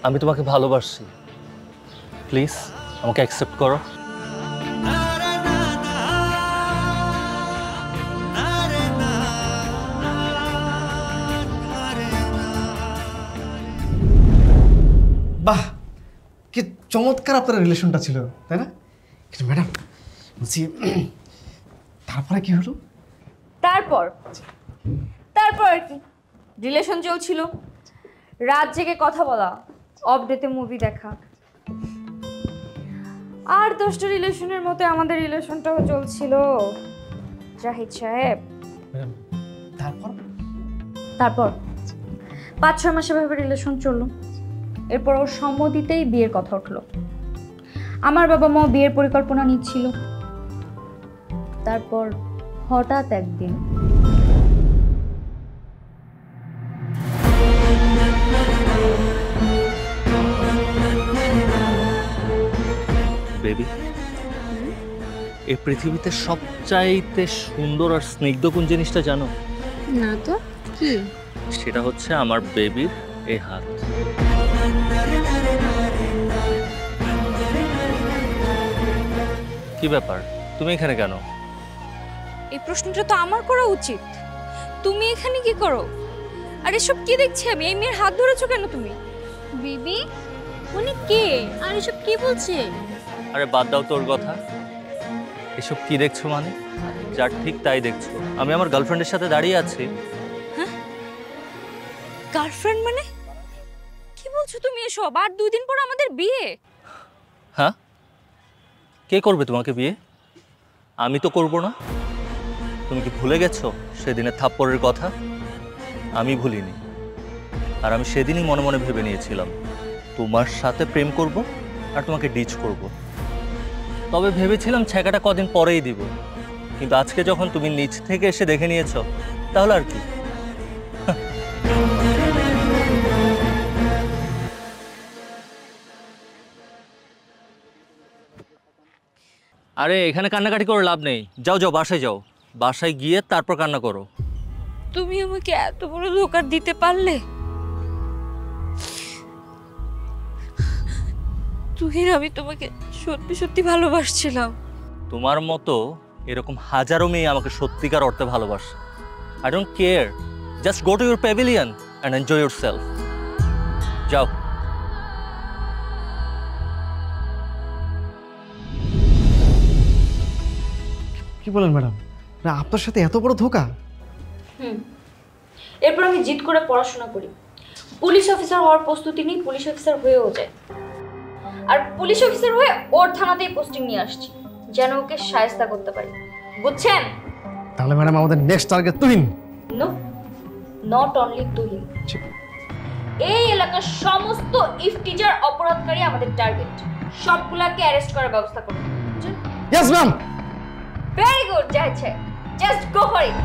আমি তোমাকে ভালোবাসি, প্লিজ আমাকে অ্যাকসেপ্ট করো। বাহ, কি চমৎকার আপনার রিলেশনটা ছিল, তাই না? কিন্তু ম্যাডাম বলছি, তারপরে কি হলো? তারপর আর কি, রিলেশন চলছিল, রাত জেগে কথা বলা, অফ ডেতে মুভি দেখা, আর 10টা রিলেশনের মতো আমাদের রিলেশনটাও চলছিল জাহিদ সাহেব। তারপর 5-6 মাসে ভাবে রিলেশন চললো। এরপর ওর সম্মতিতেই বিয়ের কথা উঠলো। আমার বাবা মা বিয়ের পরিকল্পনা নিচ্ছিল। তারপর হঠাৎ একদিন বেবি, এই পৃথিবীতে সবচাইতে সুন্দর আর স্নিগ্ধ কোন জিনিসটা জানো? না তো, কি? সেটা হচ্ছে আমার বেবির এই হাত। কি ব্যাপার, তুমি এখানে কেন? এই প্রশ্নটা তো আমার করা উচিত। তুমি এখানে কি করো? আর এসব কি দেখছি আমি? এই মেয়ের হাত ধরেছো কেন তুমি? বিবি, উনি কে? আর এসব কি বলছে? আরে বাদ দাও তোর কথা। এসব কি দেখছো মানে? যার ঠিক তাই দেখছো। আমি আমার গার্লফ্রেন্ডের সাথে দাঁড়িয়ে আছি। হ্যাঁ, গার্লফ্রেন্ড মানে কি বলছো তুমি এসব? আর 2 দিন পর আমাদের বিয়ে। হ্যাঁ, কে করবে তোমাকে বিয়ে? আমি তো করব না। তুমি কি ভুলে গেছো সেদিনের থাপ্পড়ের কথা? আমি ভুলিনি। আর আমি সেদিনই মনে মনে ভেবে নিয়েছিলাম তোমার সাথে প্রেম করব আর তোমাকে ডিচ করব। তবে ভেবেছিলাম ছেঁকাটা কদিন পরেই দিব, কিন্তু আজকে যখন তুমি নিচ থেকে এসে দেখে নিয়েছো, তাহলে আর কি। আরে এখানে কান্নাকাটি করে লাভ নেই। যাও যাও, বাসায় যাও। বাসায় গিয়ে তারপর কান্না করো। তুমি আমাকে এত বড় ধোঁকা দিতে পারলে? তুহিন, আমি তোমাকে সত্যি সত্যি ভালোবাসছিলাম। তোমার মতো এরকম হাজারো মেয়ে আমাকে সত্যিকার অর্থে ভালোবাসে। I don't care, just go to your pavilion and enjoy your self. যাও। কি বলেন ম্যাডাম, আপনার সাথে এত বড় ধোঁকা? এরপর আমি জিদ করে পড়াশোনা করি, পুলিশ অফিসার হওয়ার প্রস্তুতি নিই, পুলিশ অফিসার হয়েও যায়। আর পুলিশ অফিসার হয়ে ওর থানাতেই পোস্টিং নিয়ে আসছি, যেন ওকে শায়েস্তা করতে পারি। বুঝছেন? তাহলে ম্যাডাম আমাদের next target Tuhin. No, not only Tuhin, এই এলাকার সমস্ত ইফটিজার অপরাধকারী আমাদের টার্গেট। সবগুলাকে অ্যারেস্ট করার ব্যবস্থা করুন। Yes ma'am. ভেরি গুড, যাচ্ছে, জাস্ট গো ফর ইট।